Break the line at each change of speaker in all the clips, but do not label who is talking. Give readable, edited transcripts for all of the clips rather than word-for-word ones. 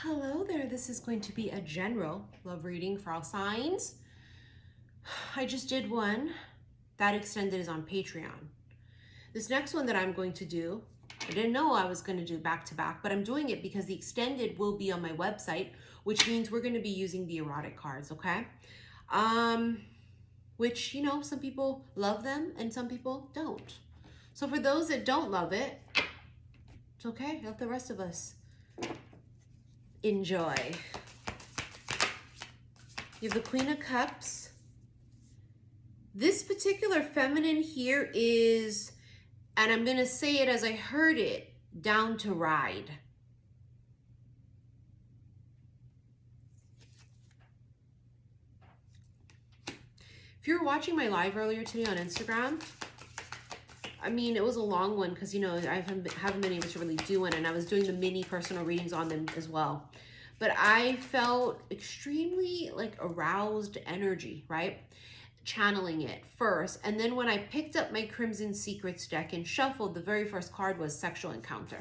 Hello there, this is going to be a general love reading for all signs. I just did one. That extended is on Patreon. This next one that I'm going to do, I didn't know I was going to do back to back, but I'm doing it because the extended will be on my website, which means we're going to be using the erotic cards, okay? Which, you know, some people love them and some people don't. So for those that don't love it, it's okay. Let the rest of us enjoy. You have the Queen of Cups. This particular feminine here is, and I'm going to say it as I heard it, down to ride. If you were watching my live earlier today on Instagram, I mean, it was a long one because, you know, I haven't been able to really do one, and I was doing the mini personal readings on them as well. But I felt extremely like aroused energy, right? Channeling it first. And then when I picked up my Crimson Secrets deck and shuffled, the very first card was Sexual Encounter.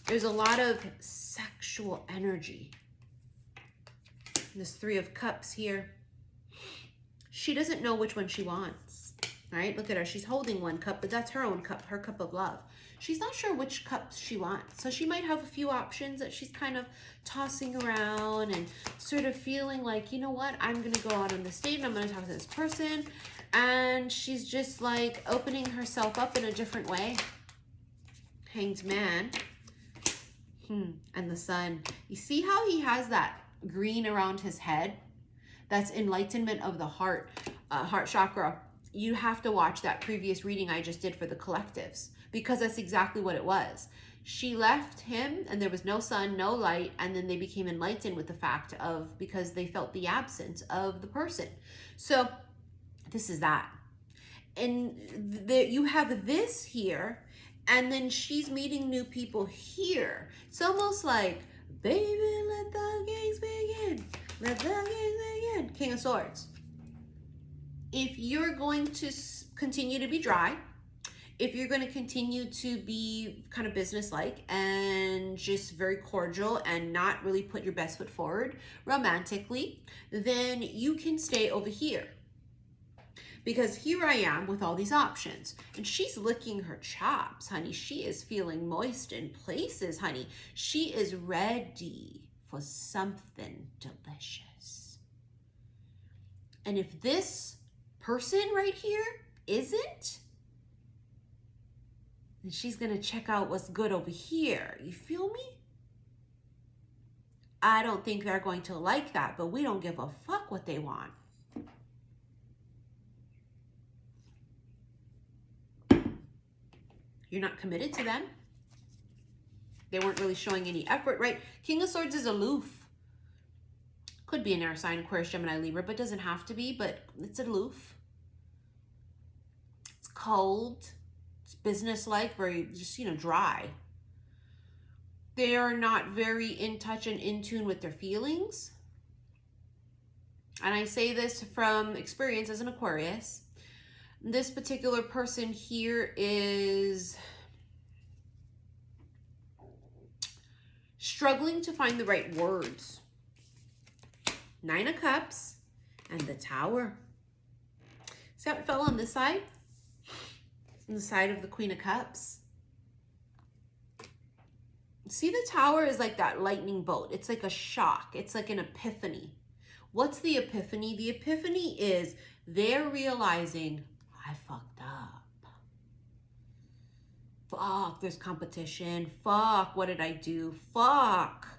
There's a lot of sexual energy. This Three of Cups here. She doesn't know which one she wants, right? Look at her. She's holding one cup, but that's her own cup, her cup of love. She's not sure which cups she wants. So she might have a few options that she's kind of tossing around and sort of feeling like, you know what, I'm going to go out on this date and I'm going to talk to this person. And she's just like opening herself up in a different way. Hanged Man. And the Sun. You see how he has that green around his head? That's enlightenment of the heart, heart chakra. You have to watch that previous reading I just did for the collectives, because that's exactly what it was. She left him and there was no sun, no light, and then they became enlightened with the fact of, because they felt the absence of the person. So this is that. And you have this here, and then she's meeting new people here. It's almost like, baby, let the games begin. Let the games begin. King of Swords. If you're going to continue to be dry, if you're going to continue to be kind of businesslike and just very cordial and not really put your best foot forward romantically, then you can stay over here. Because here I am with all these options. And she's licking her chops, honey. She is feeling moist in places, honey. She is ready for something delicious. And if this person right here isn't, then she's gonna check out what's good over here. You feel me? I don't think they're going to like that, but we don't give a fuck what they want. You're not committed to them. They weren't really showing any effort, right? King of Swords is aloof. Could be an air sign, Aquarius, Gemini, Libra, but doesn't have to be, but it's aloof. It's cold. It's businesslike, very just, you know, dry. They are not very in touch and in tune with their feelings. And I say this from experience as an Aquarius. This particular person here is struggling to find the right words. Nine of Cups and the Tower. See how it fell on this side? On the side of the Queen of Cups. See, the Tower is like that lightning bolt. It's like a shock. It's like an epiphany. What's the epiphany? The epiphany is they're realizing, I fucked up. Fuck, there's competition. Fuck, what did I do? Fuck.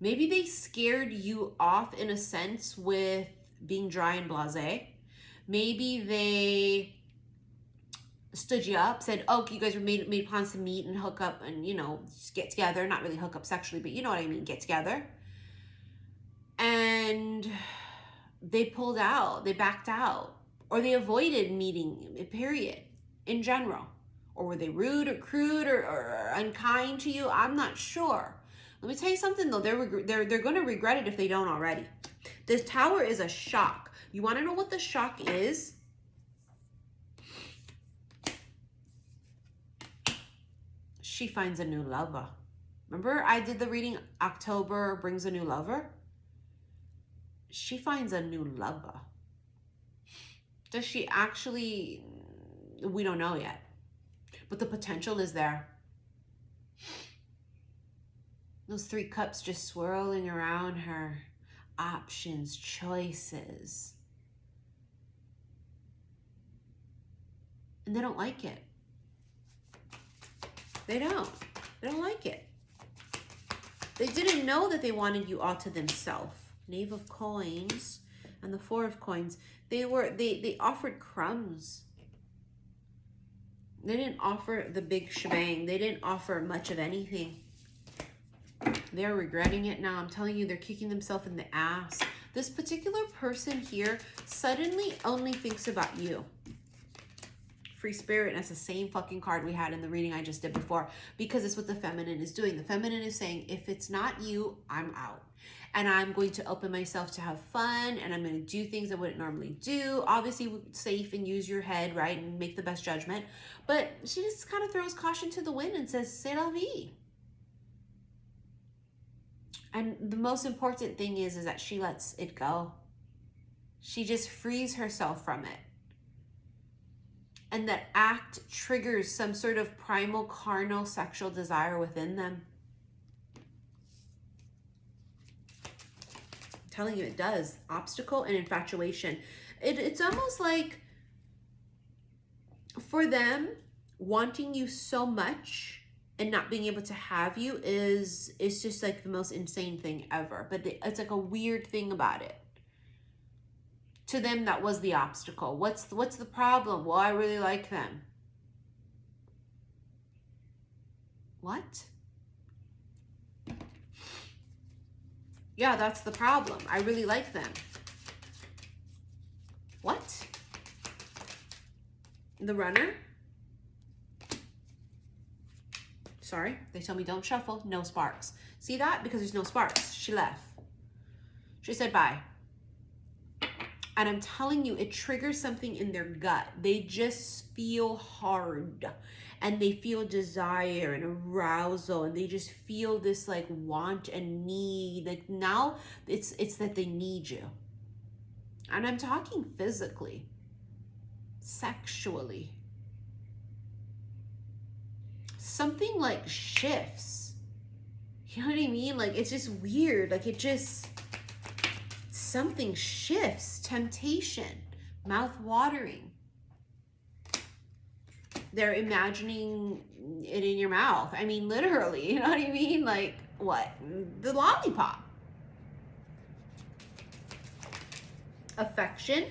Maybe they scared you off in a sense with being dry and blasé. Maybe they stood you up, said, oh, you guys were made plans to meet and hook up and, you know, just get together. Not really hook up sexually, but you know what I mean, get together. And they pulled out, they backed out. Or they avoided meeting, period, in general. Or were they rude or crude or unkind to you? I'm not sure. Let me tell you something, though. They're going to regret it if they don't already. This Tower is a shock. You want to know what the shock is? She finds a new lover. Remember I did the reading, October brings a new lover? She finds a new lover. Does she actually? We don't know yet. But the potential is there. Those 3 cups just swirling around her. Options, choices. And they don't like it. They don't. They don't like it. They didn't know that they wanted you all to themselves. Knave of Coins and the 4 of Coins. They offered crumbs. They didn't offer the big shebang. They didn't offer much of anything. They're regretting it now. I'm telling you, they're kicking themselves in the ass. This particular person here suddenly only thinks about you. Free Spirit, and that's the same fucking card we had in the reading I just did before, because it's what the feminine is doing. The feminine is saying, if it's not you, I'm out. And I'm going to open myself to have fun, and I'm going to do things I wouldn't normally do. Obviously, safe and use your head, right, and make the best judgment. But she just kind of throws caution to the wind and says, c'est la vie. And the most important thing is that she lets it go. She just frees herself from it. And that act triggers some sort of primal, carnal, sexual desire within them. I'm telling you, it does. Obstacle and infatuation. It's almost like for them, wanting you so much and not being able to have you is just like the most insane thing ever. But it's like a weird thing about it. To them, that was the obstacle. What's the problem? Well, I really like them. What? Yeah, that's the problem. I really like them. What? The runner? Sorry, they tell me don't shuffle. No sparks. See that? Because there's no sparks. She left. She said bye. And I'm telling you, it triggers something in their gut. They just feel hard. And they feel desire and arousal. And they just feel this like want and need. Like now, it's that they need you. And I'm talking physically. Sexually. Something like shifts. You know what I mean? Like it's just weird. Like it just... something shifts. Temptation, mouth watering. They're imagining it in your mouth. I mean, literally, you know what I mean? Like what? The lollipop. Affection.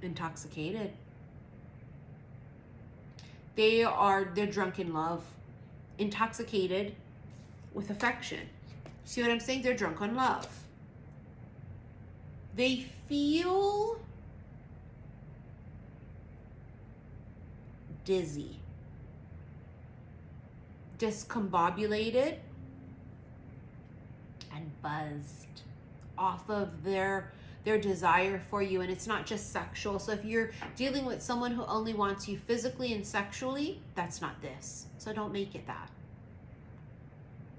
Intoxicated. They're drunk in love. Intoxicated with affection. See what I'm saying? They're drunk on love. They feel dizzy, discombobulated, and buzzed off of their desire for you. And it's not just sexual. So if you're dealing with someone who only wants you physically and sexually, that's not this. So don't make it that.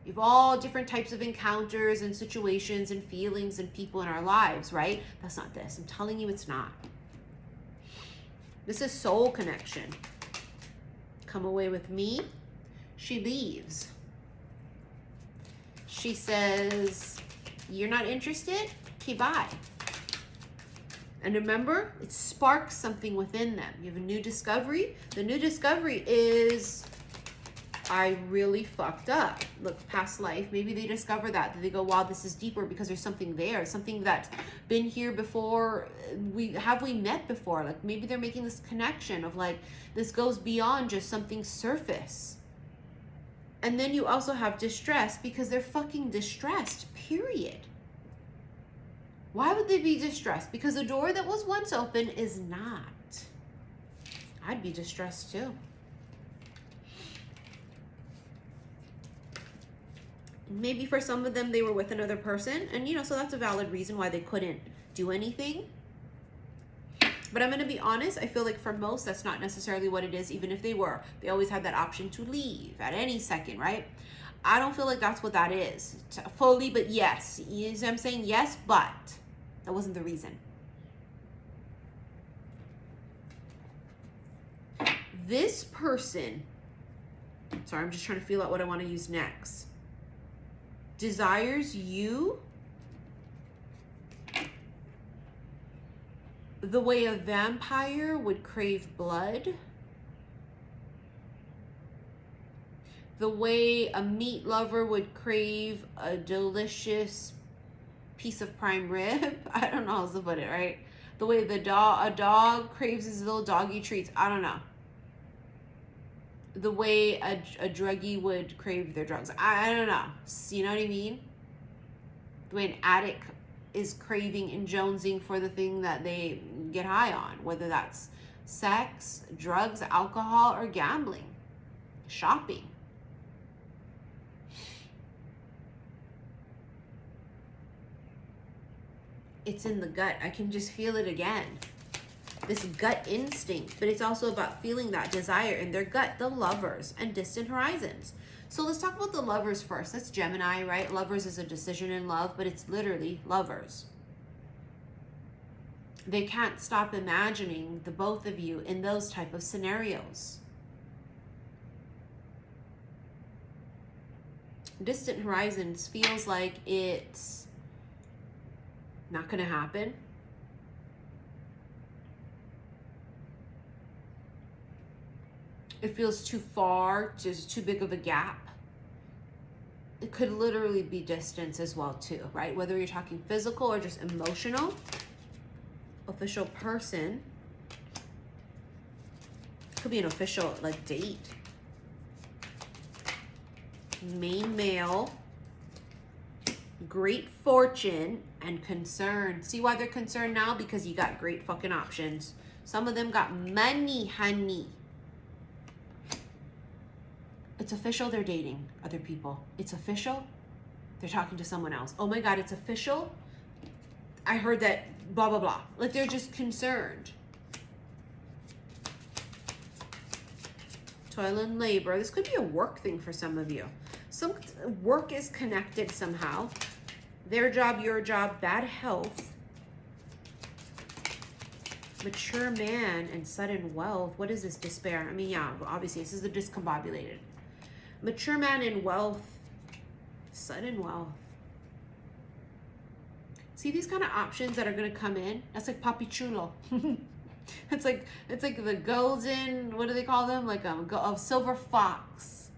You have all different types of encounters and situations and feelings and people in our lives, right? That's not this. I'm telling you, it's not. This is soul connection. Come away with me. She leaves. She says, you're not interested? Okay, bye. And remember, it sparks something within them. You have a new discovery. The new discovery is, I really fucked up. Look, past life. Maybe they discover that. They go, wow, this is deeper because there's something there. Something that's been here before. Have we met before? Like maybe they're making this connection of like, this goes beyond just something surface. And then you also have distress because they're fucking distressed, period. Why would they be distressed? Because the door that was once open is not. I'd be distressed too. Maybe for some of them, they were with another person. And, you know, so that's a valid reason why they couldn't do anything. But I'm going to be honest, I feel like for most, that's not necessarily what it is, even if they were. They always had that option to leave at any second, right? I don't feel like that's what that is. Fully, but yes. You know what I'm saying? Yes, but that wasn't the reason. This person, sorry, I'm just trying to feel out what I want to use next, desires you the way a vampire would crave blood, the way a meat lover would crave a delicious piece of prime rib. I don't know how to put it, right? The way a dog craves his little doggy treats. I don't know. The way a druggie would crave their drugs. I don't know. You know what I mean? The way an addict is craving and jonesing for the thing that they get high on, whether that's sex, drugs, alcohol, or gambling, shopping. It's in the gut. I can just feel it again. This gut instinct, but it's also about feeling that desire in their gut. The lovers and distant horizons. So let's talk about the lovers first. That's Gemini, right? Lovers is a decision in love, but it's literally lovers. They can't stop imagining the both of you in those type of scenarios. Distant horizons feels like it's not going to happen. It feels too far, just too big of a gap. It could literally be distance as well too, right? Whether you're talking physical or just emotional. Official person. Could be an official like date. Main male. Great fortune and concern. See why they're concerned now? Because you got great fucking options. Some of them got money, honey. It's official, they're dating other people. It's official, they're talking to someone else. Oh my God, it's official. I heard that blah, blah, blah. Like they're just concerned. Toil and labor. This could be a work thing for some of you. Some work is connected somehow. Their job, your job, bad health. Mature man and sudden wealth. What is this? Despair. I mean, yeah, obviously this is the discombobulated. Mature man in wealth. Sudden wealth. See these kind of options that are going to come in? That's like papi chulo. it's like the golden, what do they call them? Like a silver fox.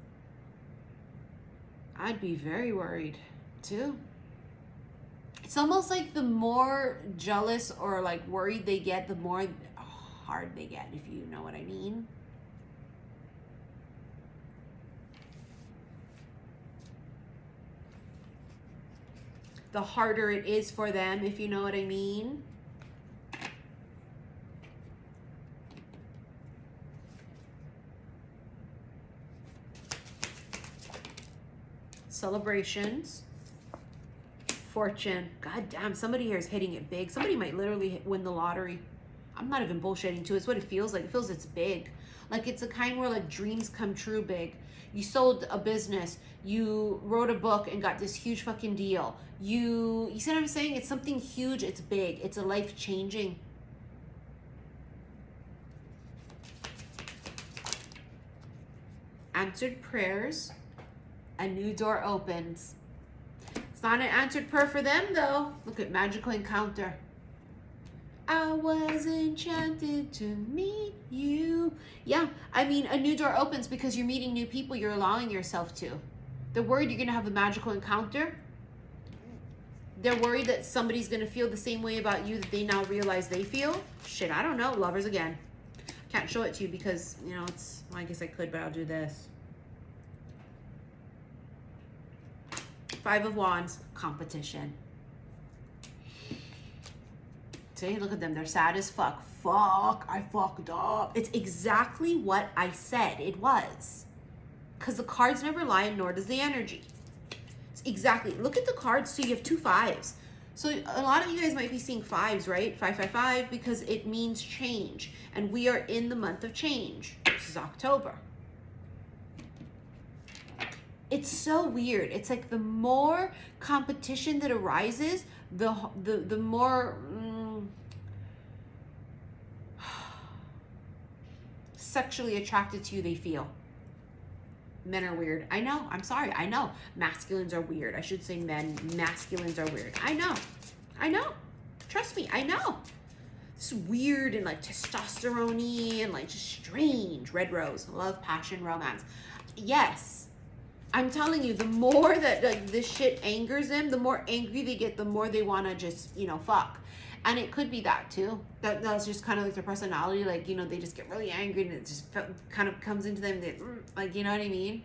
I'd be very worried too. It's almost like the more jealous or like worried they get, the more hard they get, if you know what I mean. The harder it is for them, if you know what I mean. Celebrations. Fortune. God damn, somebody here is hitting it big. Somebody might literally win the lottery. I'm not even bullshitting too. It's what it feels like. It feels it's big. Like it's a kind where like dreams come true big. You sold a business. You wrote a book and got this huge fucking deal. You see what I'm saying? It's something huge. It's big. It's a life changing. Answered prayers. A new door opens. It's not an answered prayer for them though. Look at magical encounter. I was enchanted to meet you. Yeah, I mean, a new door opens because you're meeting new people you're allowing yourself to. They're worried you're going to have a magical encounter. They're worried that somebody's going to feel the same way about you that they now realize they feel. Shit, I don't know. Lovers again. Can't show it to you because, you know, it's, well, I guess I could, but I'll do this. Five of Wands, competition. See, look at them. They're sad as fuck. Fuck, I fucked up. It's exactly what I said it was. Because the cards never lie, nor does the energy. It's exactly. Look at the cards, too. You have 2 5s. So a lot of you guys might be seeing fives, right? 555, because it means change. And we are in the month of change. This is October. It's so weird. It's like the more competition that arises, the more sexually attracted to you they feel. Men are weird. I know. I'm sorry. I know. Masculines are weird. I should say masculines are weird. I know. I know. Trust me. I know. It's weird and like testosterone-y and like just strange. Red rose. Love, passion, romance. Yes. I'm telling you, the more that like this shit angers them, the more angry they get, the more they want to just, you know, fuck. And it could be that too. That's just kind of like their personality. Like, you know, they just get really angry and it just kind of comes into them. They, like, you know what I mean?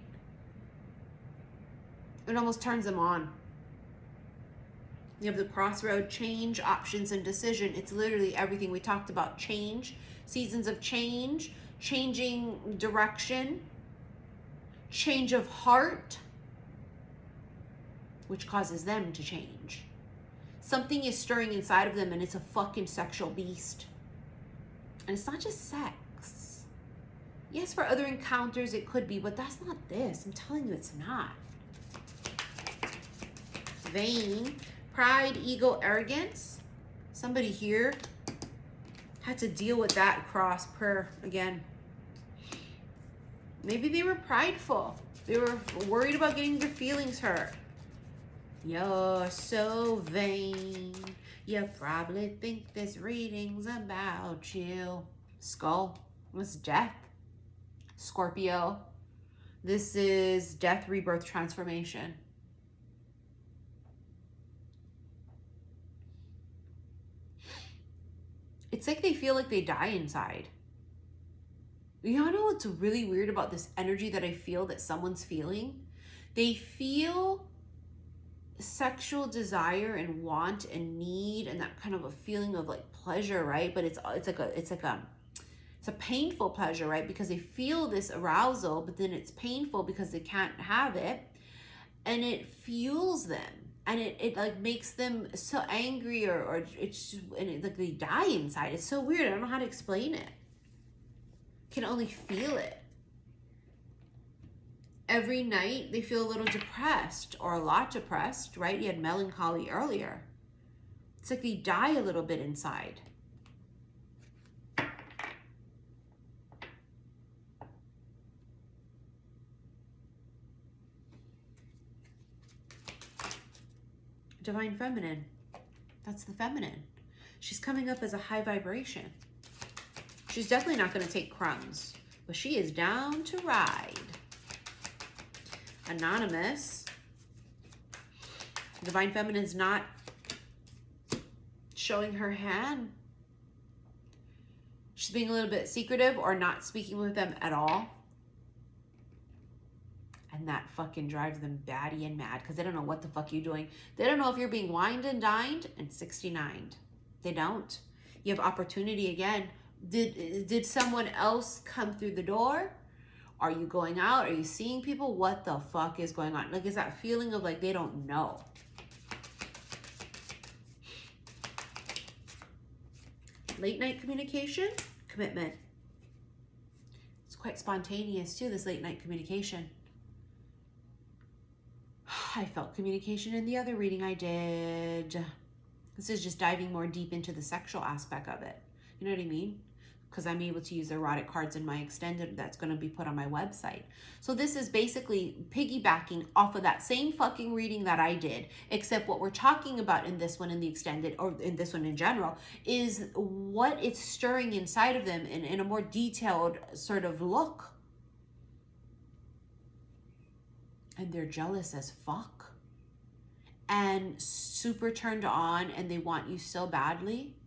It almost turns them on. You have the crossroad, change, options, and decision. It's literally everything we talked about. Change, seasons of change, changing direction, change of heart, which causes them to change. Something is stirring inside of them and it's a fucking sexual beast. And it's not just sex. Yes, for other encounters it could be, but that's not this. I'm telling you it's not. Vain, pride, ego, arrogance. Somebody here had to deal with that cross prayer again. Maybe they were prideful. They were worried about getting their feelings hurt. You're so vain. You probably think this reading's about you. Skull was death. Scorpio. This is death, rebirth, transformation. It's like they feel like they die inside. You know what's really weird about this energy that I feel that someone's feeling? They feel sexual desire and want and need and that kind of a feeling of like pleasure, right? But it's a painful pleasure, right? Because they feel this arousal, but then it's painful because they can't have it, and it fuels them, and it like makes them so angry, or it's just, and it, like they die inside. It's so weird. I don't know how to explain it. Can only feel it. Every night they feel a little depressed or a lot depressed, right? You had melancholy earlier. It's like they die a little bit inside. Divine feminine. That's the feminine. She's coming up as a high vibration. She's definitely not going to take crumbs, but she is down to ride. Anonymous. Divine feminine's not showing her hand. She's being a little bit secretive or not speaking with them at all. And that fucking drives them batty and mad because they don't know what the fuck you're doing. They don't know if you're being wined and dined and 69'd. They don't. You have opportunity again. Did someone else come through the door? Are you going out? Are you seeing people? What the fuck is going on? Like, is that feeling of like they don't know? Late night communication, commitment. It's quite spontaneous too, this late night communication. I felt communication in the other reading I did. This is just diving more deep into the sexual aspect of it. You know what I mean? Because I'm able to use erotic cards in my extended that's going to be put on my website. So this is basically piggybacking off of that same fucking reading that I did, except what we're talking about in this one in the extended, or in this one in general, is what it's stirring inside of them in a more detailed sort of look. And they're jealous as fuck. And super turned on, and they want you so badly.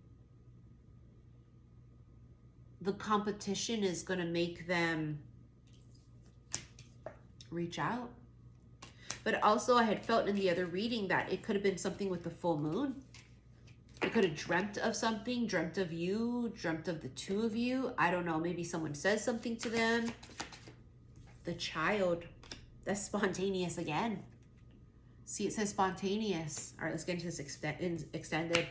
The competition is going to make them reach out. But also I had felt in the other reading that it could have been something with the full moon. They could have dreamt of something, dreamt of you, dreamt of the two of you. I don't know. Maybe someone says something to them. The child, that's spontaneous again. See, it says spontaneous. All right, let's get into this extended.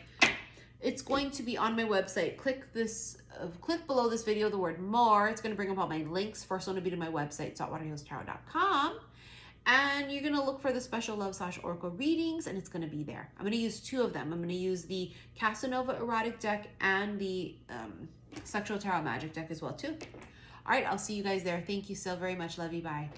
It's going to be on my website. Click below this video, the word more. It's going to bring up all my links. First one to be to my website, saltwaterhealstarot.com. And you're going to look for the special love / oracle readings, and it's going to be there. I'm going to use 2 of them. I'm going to use the Casanova erotic deck and the sexual tarot magic deck as well too. All right, I'll see you guys there. Thank you so very much. Love you. Bye.